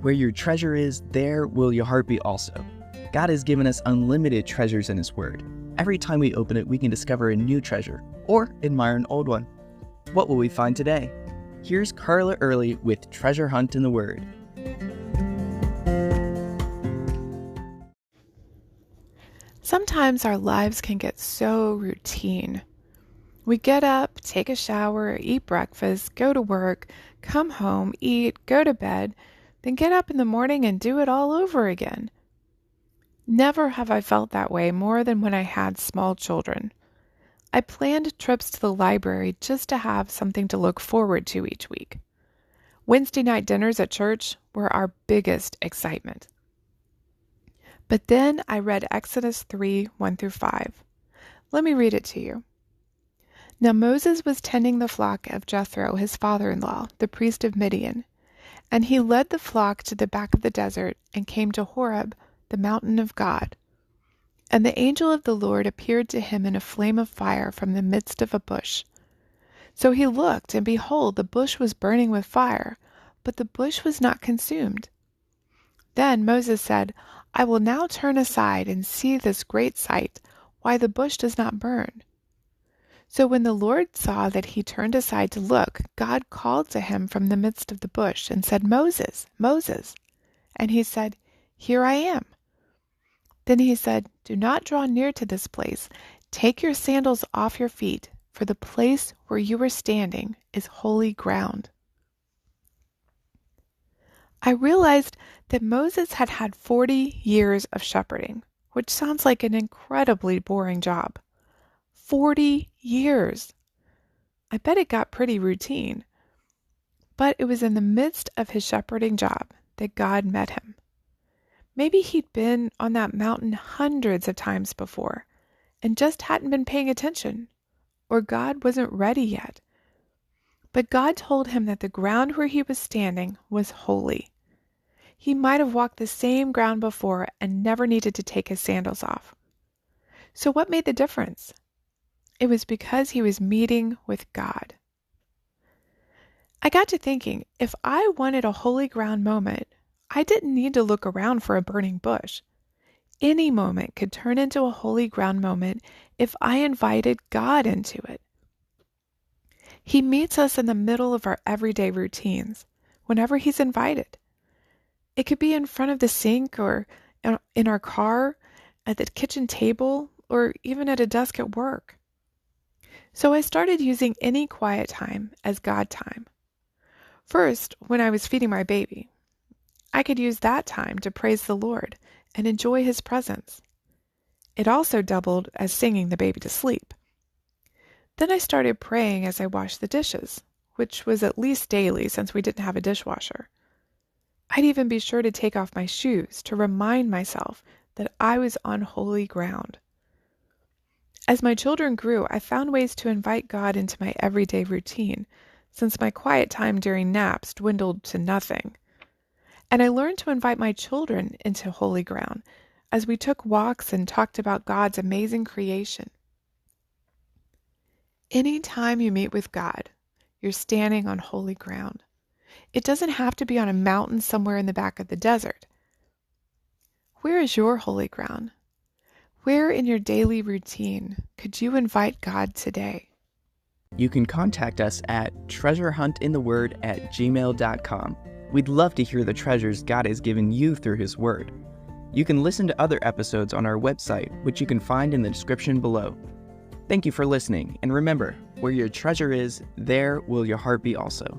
Where your treasure is, there will your heart be also. God has given us unlimited treasures in His Word. Every time we open it, we can discover a new treasure or admire an old one. What will we find today? Here's Carla Early with Treasure Hunt in the Word. Sometimes our lives can get so routine. We get up, take a shower, eat breakfast, go to work, come home, eat, go to bed, then get up in the morning and do it all over again. Never have I felt that way more than when I had small children. I planned trips to the library just to have something to look forward to each week. Wednesday night dinners at church were our biggest excitement. But then I read Exodus 3, 1-5. Let me read it to you. Now Moses was tending the flock of Jethro, his father-in-law, the priest of Midian, and he led the flock to the back of the desert and came to Horeb, the mountain of God. And the angel of the Lord appeared to him in a flame of fire from the midst of a bush. So he looked, and behold, the bush was burning with fire, but the bush was not consumed. Then Moses said, I will now turn aside and see this great sight, why the bush does not burn. So when the Lord saw that he turned aside to look, God called to him from the midst of the bush and said, Moses, Moses. And he said, Here I am. Then he said, Do not draw near to this place. Take your sandals off your feet, for the place where you are standing is holy ground. I realized that Moses had had 40 years of shepherding, which sounds like an incredibly boring job. 40 years. I bet it got pretty routine. But it was in the midst of his shepherding job that God met him. Maybe he'd been on that mountain hundreds of times before and just hadn't been paying attention, or God wasn't ready yet. But God told him that the ground where he was standing was holy. He might have walked the same ground before and never needed to take his sandals off. So what made the difference? It was because he was meeting with God. I got to thinking, if I wanted a holy ground moment, I didn't need to look around for a burning bush. Any moment could turn into a holy ground moment if I invited God into it. He meets us in the middle of our everyday routines, whenever He's invited. It could be in front of the sink or in our car, at the kitchen table, or even at a desk at work. So I started using any quiet time as God time. First, when I was feeding my baby, I could use that time to praise the Lord and enjoy His presence. It also doubled as singing the baby to sleep. Then I started praying as I washed the dishes, which was at least daily since we didn't have a dishwasher. I'd even be sure to take off my shoes to remind myself that I was on holy ground. As my children grew, I found ways to invite God into my everyday routine, since my quiet time during naps dwindled to nothing. And I learned to invite my children into holy ground as we took walks and talked about God's amazing creation. Any time you meet with God, you're standing on holy ground. It doesn't have to be on a mountain somewhere in the back of the desert. Where is your holy ground? Where in your daily routine could you invite God today? You can contact us at treasurehuntintheword@gmail.com. We'd love to hear the treasures God has given you through His Word. You can listen to other episodes on our website, which you can find in the description below. Thank you for listening, and remember, where your treasure is, there will your heart be also.